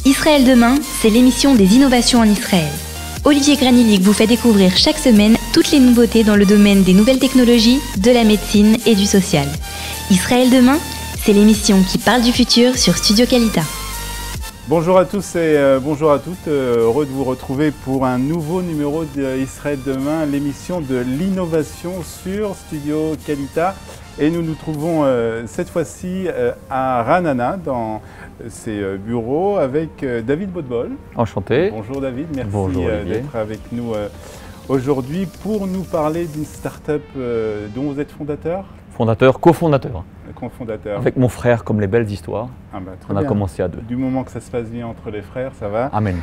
Israël demain, c'est l'émission des innovations en Israël. Olivier Granillic vous fait découvrir chaque semaine toutes les nouveautés dans le domaine des nouvelles technologies, de la médecine et du social. Israël demain, c'est l'émission qui parle du futur sur Studio Qualita. Bonjour à tous et bonjour à toutes, heureux de vous retrouver pour un nouveau numéro d'Israël demain, l'émission de l'innovation sur Studio Qualita. Et nous nous trouvons cette fois-ci à Ra'anana, dans ses bureaux, avec David Botbol. Enchanté. Bonjour David, merci d'être avec nous aujourd'hui pour nous parler d'une start-up dont vous êtes fondateur. Fondateur, cofondateur. Cofondateur. Avec mon frère, comme les belles histoires. On a commencé à deux. Du moment que ça se passe bien entre les frères, ça va. Amen.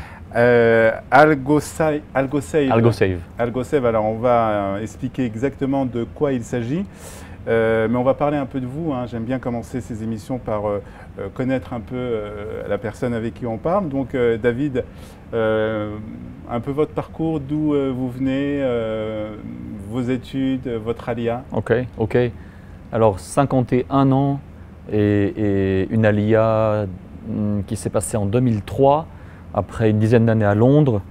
AlgoSave. AlgoSave. Alors on va expliquer exactement de quoi il s'agit. Mais on va parler un peu de vous. J'aime bien commencer ces émissions par connaître un peu la personne avec qui on parle. Donc David, un peu votre parcours, d'où vous venez, vos études, votre alia. Ok. Alors 51 ans et une alia qui s'est passée en 2003, après une dizaine d'années à Londres,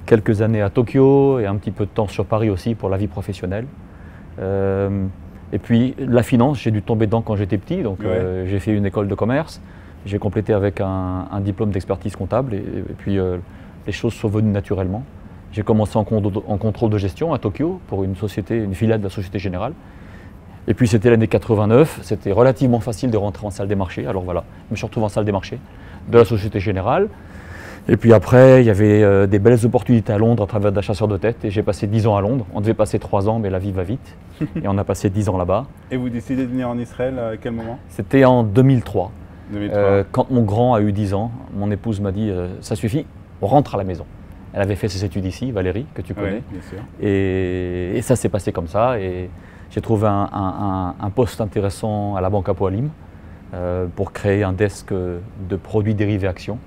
quelques années à Tokyo et un petit peu de temps sur Paris aussi pour la vie professionnelle. Et puis la finance, j'ai dû tomber dedans quand j'étais petit, donc j'ai fait une école de commerce, j'ai complété avec un diplôme d'expertise comptable et puis les choses sont venues naturellement. J'ai commencé en contrôle de gestion à Tokyo pour une filiale de la Société Générale. Et puis c'était l'année 89, c'était relativement facile de rentrer en salle des marchés, alors voilà, je me suis retrouvé en salle des marchés de la Société Générale. Et puis après, il y avait des belles opportunités à Londres à travers des chasseurs de tête. Et j'ai passé 10 ans à Londres. On devait passer 3 ans, mais la vie va vite. Et on a passé 10 ans là-bas. Et vous décidez de venir en Israël à quel moment? C'était en 2003. Quand mon grand a eu 10 ans, mon épouse m'a dit ça suffit, on rentre à la maison. Elle avait fait ses études ici, Valérie, que tu connais. Oui, bien sûr. Et ça s'est passé comme ça. Et j'ai trouvé un poste intéressant à la Banque Hapoalim pour créer un desk de produits dérivés actions.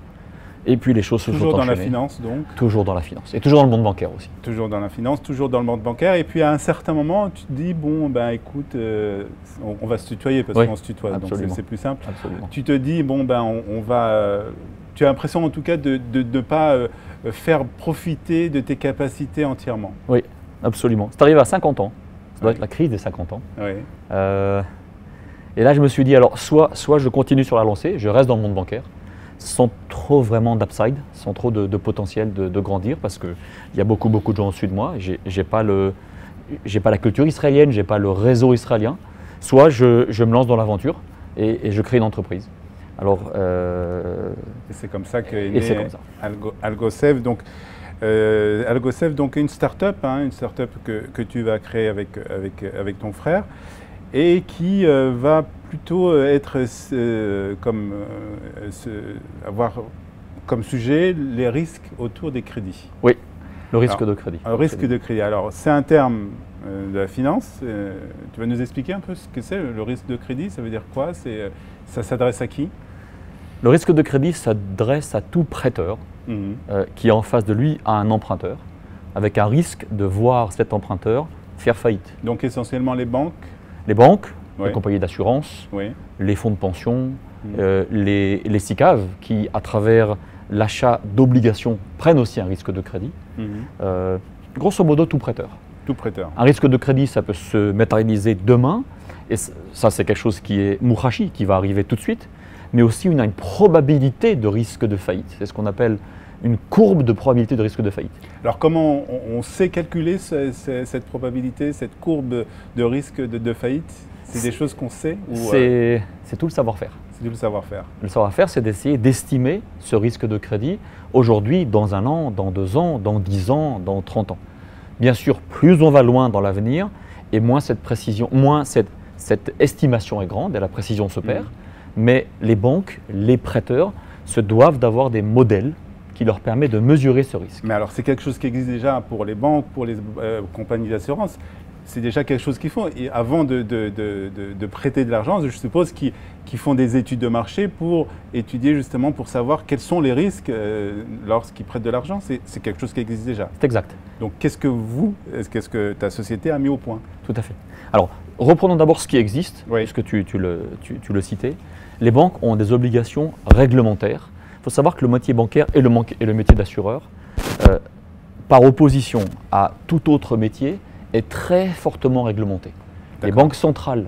Et puis les choses se sont enchaînées. Toujours dans la finance donc? Toujours dans la finance. Et toujours dans le monde bancaire aussi. Toujours dans la finance, toujours dans le monde bancaire. Et puis à un certain moment, tu te dis, bon, ben écoute, on va se tutoyer parce qu'on se tutoie, donc c'est plus simple. Absolument. Tu te dis, bon, ben on va… tu as l'impression en tout cas de ne pas faire profiter de tes capacités entièrement. Oui, absolument. C'est arrivé à 50 ans. Ça doit être la crise des 50 ans. Oui. Et là, je me suis dit, alors, soit je continue sur la lancée, je reste dans le monde bancaire, sans trop vraiment d'upside, sans trop de potentiel de grandir, parce qu'il y a beaucoup de gens au-dessus de moi. J'ai pas la culture israélienne, j'ai pas le réseau israélien. Soit je me lance dans l'aventure et je crée une entreprise. Alors, et c'est comme ça qu'est né AlgoSave. Donc, AlgoSave, donc une start-up que tu vas créer avec ton frère et qui va plutôt être avoir comme sujet les risques autour des crédits. Oui, le risque de crédit. Le risque de crédit. Alors, c'est un terme de la finance. Tu vas nous expliquer un peu ce que c'est le risque de crédit? Ça veut dire quoi? Ça s'adresse à qui? Le risque de crédit s'adresse à tout prêteur qui, en face de lui, a un emprunteur, avec un risque de voir cet emprunteur faire faillite. Donc, essentiellement les banques? Les banques, les compagnies d'assurance, les fonds de pension, les SICAV qui, à travers l'achat d'obligations, prennent aussi un risque de crédit. Grosso modo, tout prêteur. Tout prêteur. Un risque de crédit, ça peut se matérialiser demain, et ça c'est quelque chose qui est mouhachi, qui va arriver tout de suite, mais aussi une probabilité de risque de faillite. C'est ce qu'on appelle une courbe de probabilité de risque de faillite. Alors comment on sait calculer cette probabilité, cette courbe de risque de faillite? C'est des choses qu'on sait? C'est tout le savoir-faire. C'est tout le savoir-faire. Le savoir-faire, c'est d'essayer d'estimer ce risque de crédit aujourd'hui, dans 1 an, dans 2 ans, dans 10 ans, dans 30 ans. Bien sûr, plus on va loin dans l'avenir, et moins cette précision, moins cette estimation est grande et la précision se perd. Mais les banques, les prêteurs se doivent d'avoir des modèles qui leur permettent de mesurer ce risque. Mais alors c'est quelque chose qui existe déjà pour les banques, pour les compagnies d'assurance. C'est déjà quelque chose qu'ils font. Et avant de prêter de l'argent, je suppose qu'ils font des études de marché pour étudier justement, pour savoir quels sont les risques lorsqu'ils prêtent de l'argent. C'est quelque chose qui existe déjà. C'est exact. Donc qu'est-ce que ta société a mis au point? Tout à fait. Alors reprenons d'abord ce qui existe, puisque tu le citais. Les banques ont des obligations réglementaires faut savoir que le métier bancaire et le métier d'assureur, par opposition à tout autre métier, est très fortement réglementé. Les banques centrales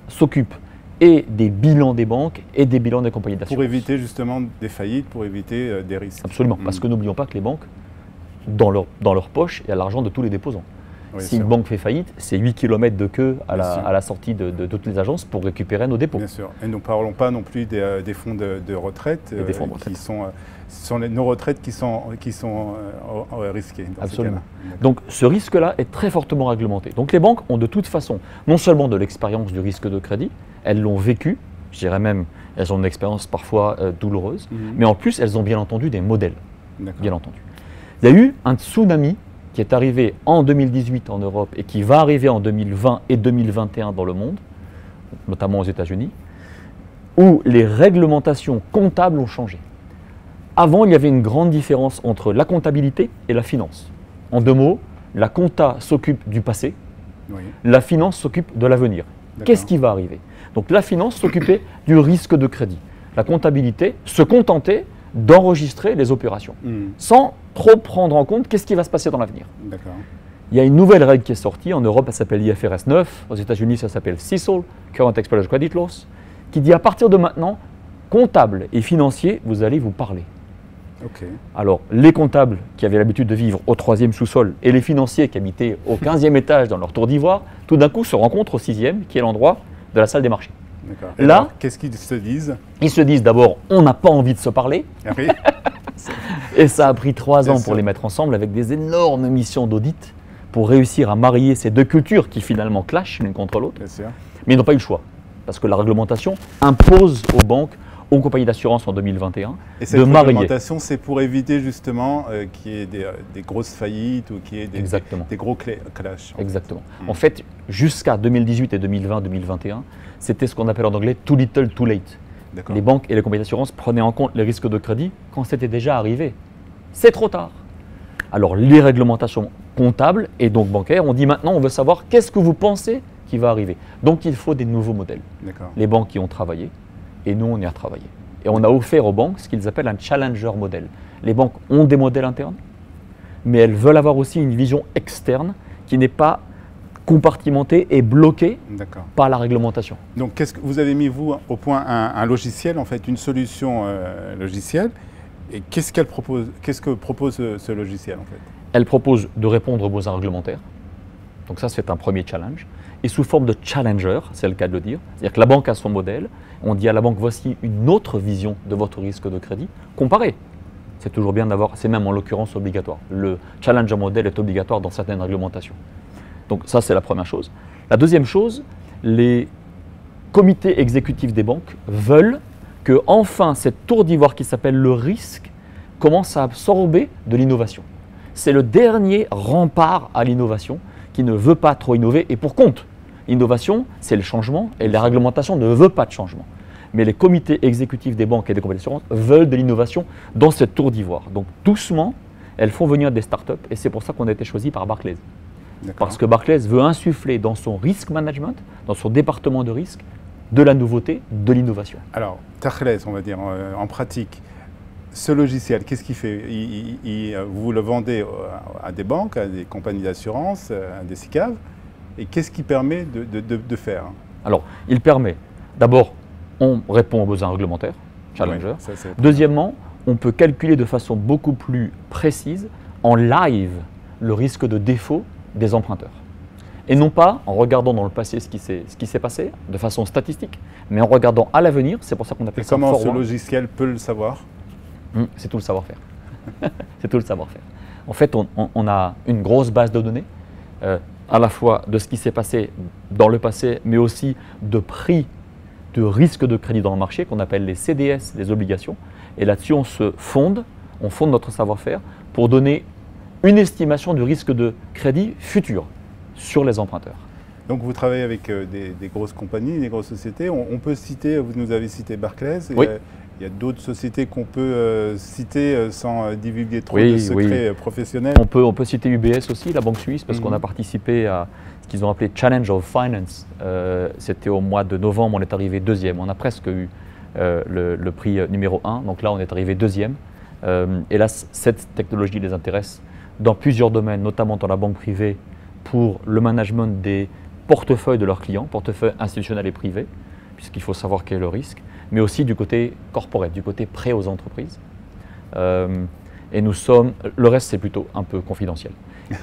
s'occupent et des bilans des banques et des bilans des compagnies d'assurance. Pour éviter justement des faillites, pour éviter des risques. Absolument, parce que n'oublions pas que les banques, dans leur poche, il y a l'argent de tous les déposants. Oui, si une banque fait faillite, c'est 8 km de queue à la sortie de toutes les agences pour récupérer nos dépôts. Bien sûr. Et nous ne parlons pas non plus des fonds de retraite, des fonds de retraite. Ce sont nos retraites qui sont risquées. Absolument. Donc ce risque-là est très fortement réglementé. Donc les banques ont de toute façon non seulement de l'expérience du risque de crédit, elles l'ont vécu, je dirais même, elles ont une expérience parfois douloureuse, mais en plus elles ont bien entendu des modèles. Bien entendu. Il y a eu un tsunami qui est arrivé en 2018 en Europe et qui va arriver en 2020 et 2021 dans le monde, notamment aux États-Unis, où les réglementations comptables ont changé. Avant, il y avait une grande différence entre la comptabilité et la finance. En deux mots, la compta s'occupe du passé, la finance s'occupe de l'avenir. Qu'est-ce qui va arriver? Donc la finance s'occupait du risque de crédit. La comptabilité se contentait d'enregistrer les opérations, sans trop prendre en compte qu'est-ce qui va se passer dans l'avenir. Il y a une nouvelle règle qui est sortie, en Europe elle s'appelle IFRS 9, aux États-Unis ça s'appelle CECL, Current Expected Credit Loss, qui dit à partir de maintenant, comptables et financiers, vous allez vous parler. Alors les comptables qui avaient l'habitude de vivre au 3e sous-sol et les financiers qui habitaient au 15e étage dans leur tour d'ivoire, tout d'un coup se rencontrent au 6e, qui est l'endroit de la salle des marchés. Là, qu'est-ce qu'ils se disent? Ils se disent d'abord, on n'a pas envie de se parler. Et ça a pris 3 ans pour les mettre ensemble avec des énormes missions d'audit pour réussir à marier ces deux cultures qui finalement clashent l'une contre l'autre. Mais ils n'ont pas eu le choix parce que la réglementation impose aux banques, aux compagnies d'assurance en 2021 et cette réglementation, c'est pour éviter justement qu'il y ait des grosses faillites ou qu'il y ait des gros clashs. Exactement. En fait, jusqu'à 2018 et 2020-2021, c'était ce qu'on appelle en anglais too little, too late. Les banques et les compagnies d'assurance prenaient en compte les risques de crédit quand c'était déjà arrivé. C'est trop tard. Alors les réglementations comptables et donc bancaires, on dit maintenant on veut savoir qu'est-ce que vous pensez qui va arriver. Donc il faut des nouveaux modèles. Les banques y ont travaillé et nous on y a travaillé. Et on a offert aux banques ce qu'ils appellent un challenger model. Les banques ont des modèles internes, mais elles veulent avoir aussi une vision externe qui n'est pas compartimentée et bloquée par la réglementation. Donc qu'est-ce que vous avez mis vous au point un logiciel, en fait une solution logicielle, et qu'est-ce qu'elle propose, qu'est-ce que propose ce logiciel en fait? Elle propose de répondre aux besoins réglementaires. Donc ça c'est un premier challenge. Et sous forme de challenger, c'est le cas de le dire, c'est-à-dire que la banque a son modèle, on dit à la banque voici une autre vision de votre risque de crédit, comparée. C'est toujours bien d'avoir, c'est même en l'occurrence obligatoire. Le challenger modèle est obligatoire dans certaines réglementations. Donc ça, c'est la première chose. La deuxième chose, les comités exécutifs des banques veulent que enfin cette tour d'ivoire qui s'appelle le risque commence à absorber de l'innovation. C'est le dernier rempart à l'innovation qui ne veut pas trop innover et pour compte. L'innovation, c'est le changement et la réglementation ne veut pas de changement. Mais les comités exécutifs des banques et des compagnies d'assurance veulent de l'innovation dans cette tour d'ivoire. Donc doucement, elles font venir des startups et c'est pour ça qu'on a été choisi par Barclays. Parce que Barclays veut insuffler dans son risk management, dans son département de risque, de la nouveauté, de l'innovation. Alors, Barclays, on va dire, en pratique, ce logiciel, qu'est-ce qu'il fait? Vous le vendez à des banques, à des compagnies d'assurance, à des SICAV, et qu'est-ce qui permet de faire? Alors, il permet, d'abord, on répond aux besoins réglementaires, challenger. Deuxièmement, on peut calculer de façon beaucoup plus précise, en live, le risque de défaut des emprunteurs. Et non pas en regardant dans le passé ce qui s'est passé, de façon statistique, mais en regardant à l'avenir, c'est pour ça qu'on appelle ça comment ce logiciel peut le savoir? C'est tout le savoir-faire. C'est tout le savoir-faire. En fait, on a une grosse base de données, à la fois de ce qui s'est passé dans le passé, mais aussi de prix de risque de crédit dans le marché, qu'on appelle les CDS, les obligations. Et là-dessus, on fonde notre savoir-faire pour donner une estimation du risque de crédit futur sur les emprunteurs. Donc vous travaillez avec des grosses compagnies, des grosses sociétés. On peut citer, vous nous avez cité Barclays, oui. Il y a d'autres sociétés qu'on peut citer sans divulguer trop de secrets professionnels. On peut citer UBS aussi, la banque suisse, parce qu'on a participé à ce qu'ils ont appelé Challenge of Finance. C'était au mois de novembre, on est arrivé 2e. On a presque eu le prix numéro 1. Donc là, on est arrivé deuxième. Hélas, cette technologie les intéresse dans plusieurs domaines, notamment dans la banque privée, pour le management des portefeuilles de leurs clients, portefeuilles institutionnels et privés, puisqu'il faut savoir quel est le risque, mais aussi du côté corporate, du côté prêt aux entreprises. Et le reste, c'est plutôt un peu confidentiel.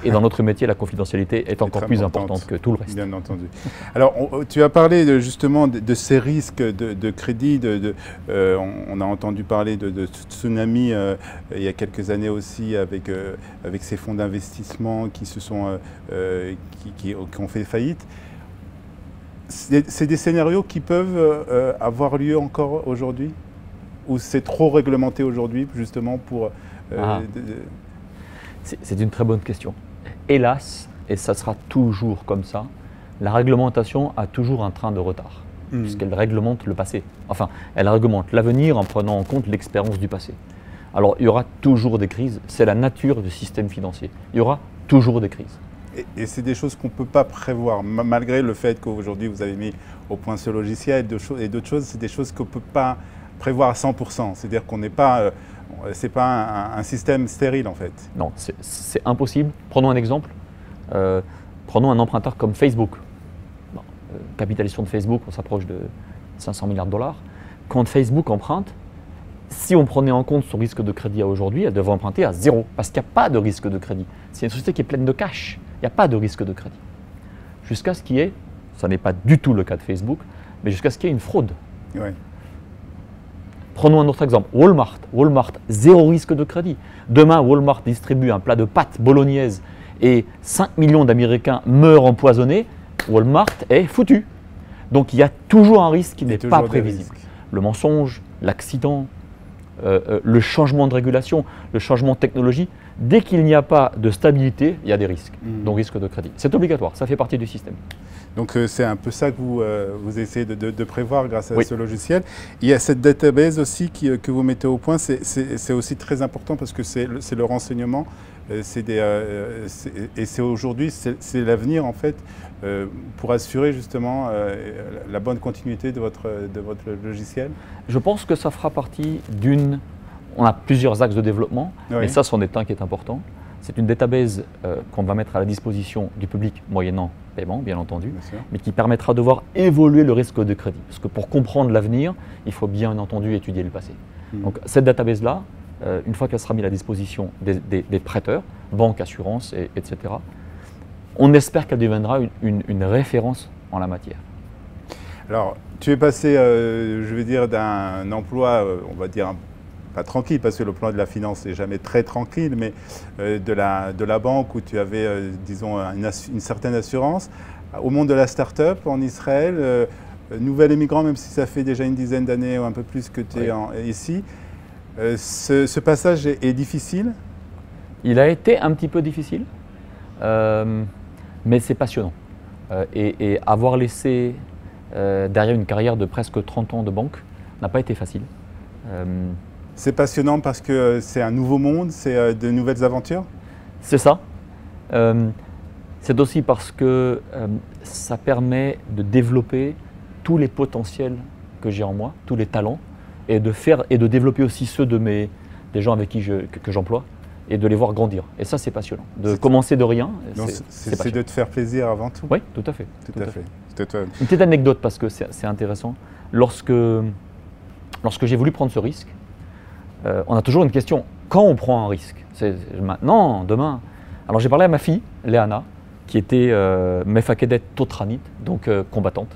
Et dans notre métier, la confidentialité est encore plus importante que tout le reste. Bien entendu. Alors, tu as parlé justement de ces risques de crédit. On a entendu parler de tsunami il y a quelques années aussi avec ces fonds d'investissement qui ont fait faillite. C'est des scénarios qui peuvent avoir lieu encore aujourd'hui? Ou c'est trop réglementé aujourd'hui justement pour… C'est une très bonne question. Hélas, et ça sera toujours comme ça, la réglementation a toujours un train de retard, puisqu'elle réglemente le passé. Enfin, elle réglemente l'avenir en prenant en compte l'expérience du passé. Alors, il y aura toujours des crises, c'est la nature du système financier. Il y aura toujours des crises. Et c'est des choses qu'on ne peut pas prévoir, malgré le fait qu'aujourd'hui vous avez mis au point ce logiciel et d'autres choses, c'est des choses qu'on ne peut pas prévoir à 100%. C'est-à-dire qu'on n'est pas… c'est pas un système stérile en fait. Non, c'est impossible. Prenons un exemple. Prenons un emprunteur comme Facebook. Capitalisation de Facebook, on s'approche de 500 milliards de dollars. Quand Facebook emprunte, si on prenait en compte son risque de crédit à aujourd'hui, elle devrait emprunter à zéro, parce qu'il n'y a pas de risque de crédit. C'est une société qui est pleine de cash. Il n'y a pas de risque de crédit. Jusqu'à ce qu'il y ait, ça n'est pas du tout le cas de Facebook, mais jusqu'à ce qu'il y ait une fraude. Ouais. Prenons un autre exemple, Walmart. Walmart, zéro risque de crédit. Demain, Walmart distribue un plat de pâtes bolognaises et 5 millions d'Américains meurent empoisonnés. Walmart est foutu. Donc il y a toujours un risque qui n'est pas prévisible. Le mensonge, l'accident, le changement de régulation, le changement de technologie. Dès qu'il n'y a pas de stabilité, il y a des risques, donc risque de crédit. C'est obligatoire, ça fait partie du système. Donc c'est un peu ça que vous essayez de prévoir grâce à ce logiciel. Il y a cette database aussi que vous mettez au point, c'est aussi très important parce que c'est le renseignement, et c'est aujourd'hui, c'est l'avenir en fait, pour assurer justement la bonne continuité de votre logiciel. Je pense que ça fera partie d'une… On a plusieurs axes de développement, mais ça, c'en est un qui est important. C'est une database qu'on va mettre à la disposition du public moyennant paiement, bien entendu, mais qui permettra de voir évoluer le risque de crédit. Parce que pour comprendre l'avenir, il faut bien entendu étudier le passé. Donc cette database-là, une fois qu'elle sera mise à la disposition des prêteurs, banques, assurances, etc., on espère qu'elle deviendra une référence en la matière. Alors, tu es passé, je veux dire, d'un emploi, on va dire, pas tranquille, parce que le plan de la finance n'est jamais très tranquille, mais de la banque où tu avais, disons, une certaine assurance, au monde de la start-up en Israël, nouvel émigrant, même si ça fait déjà une dizaine d'années ou un peu plus que tu es ici. Ce passage est difficile? Il a été un petit peu difficile, mais c'est passionnant. Et avoir laissé derrière une carrière de presque 30 ans de banque n'a pas été facile. C'est passionnant parce que c'est un nouveau monde, c'est de nouvelles aventures? C'est ça. C'est aussi parce que ça permet de développer tous les potentiels que j'ai en moi, tous les talents, et de développer aussi ceux des gens avec qui que j'emploie, et de les voir grandir. Et ça, c'est passionnant. De commencer de rien, c'est de te faire plaisir avant tout. Oui, tout à fait. Tout à fait. Une petite anecdote parce que c'est intéressant. Lorsque j'ai voulu prendre ce risque, on a toujours une question, quand on prend un risque? C'est maintenant, demain? Alors j'ai parlé à ma fille, Léana, qui était Mefakedet Totranit, donc combattante.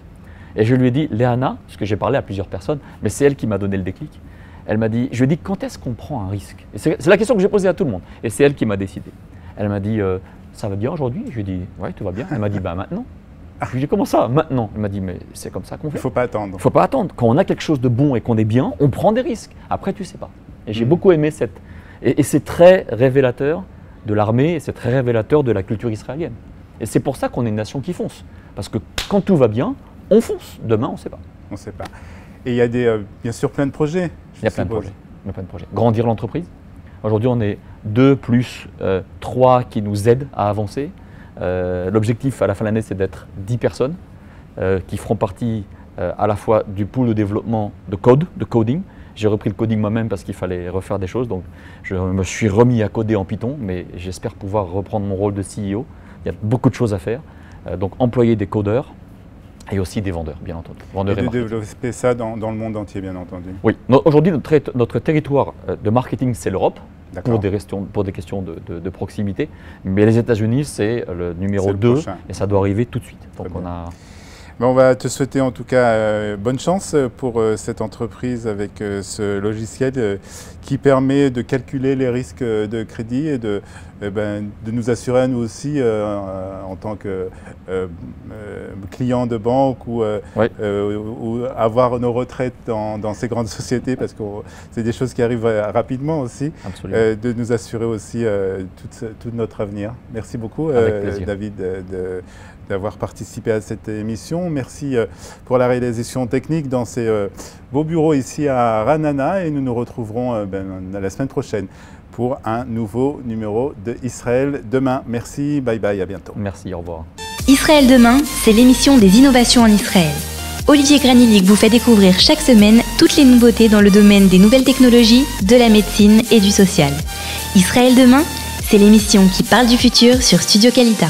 Et je lui ai dit, Léana, parce que j'ai parlé à plusieurs personnes, mais c'est elle qui m'a donné le déclic. Je lui ai dit, quand est-ce qu'on prend un risque? C'est la question que j'ai posée à tout le monde. Et c'est elle qui m'a décidé. Elle m'a dit, ça va bien aujourd'hui? Je lui ai dit, ouais, tout va bien. Elle m'a dit, maintenant. Je lui ai dit, comment ça, maintenant? Elle m'a dit, mais c'est comme ça qu'on fait. Il ne faut pas attendre. Il ne faut pas attendre. Quand on a quelque chose de bon et qu'on est bien, on prend des risques. Après, tu ne sais pas. Et j'ai beaucoup aimé et c'est très révélateur de l'armée, et c'est très révélateur de la culture israélienne. Et c'est pour ça qu'on est une nation qui fonce. Parce que quand tout va bien, on fonce. Demain, on ne sait pas. On ne sait pas. Et il y a bien sûr plein de projets. Il y a plein de projets. Grandir l'entreprise. Aujourd'hui, on est 2 plus 3 qui nous aident à avancer. L'objectif à la fin de l'année, c'est d'être 10 personnes qui feront partie à la fois du pool de développement de code, de coding. J'ai repris le coding moi-même parce qu'il fallait refaire des choses, donc je me suis remis à coder en Python, mais j'espère pouvoir reprendre mon rôle de CEO. Il y a beaucoup de choses à faire, donc employer des codeurs et aussi des vendeurs, bien entendu. Vendeurs et de développer ça dans le monde entier, bien entendu. Oui, aujourd'hui notre territoire de marketing, c'est l'Europe, pour des questions de proximité, mais les États-Unis, c'est le numéro 2 et ça doit arriver tout de suite. Donc on va te souhaiter en tout cas bonne chance pour cette entreprise avec ce logiciel qui permet de calculer les risques de crédit et de nous assurer à nous aussi en tant que clients de banque ou avoir nos retraites dans ces grandes sociétés parce que c'est des choses qui arrivent rapidement aussi, de nous assurer aussi tout notre avenir. Merci beaucoup David d'avoir participé à cette émission. Merci pour la réalisation technique dans ces beaux bureaux ici à Ra'anana et nous nous retrouverons la semaine prochaine pour un nouveau numéro de Israël Demain. Merci, bye bye, à bientôt. Merci, au revoir. Israël Demain, c'est l'émission des innovations en Israël. Olivier Granillic vous fait découvrir chaque semaine toutes les nouveautés dans le domaine des nouvelles technologies, de la médecine et du social. Israël Demain, c'est l'émission qui parle du futur sur Studio Qualita.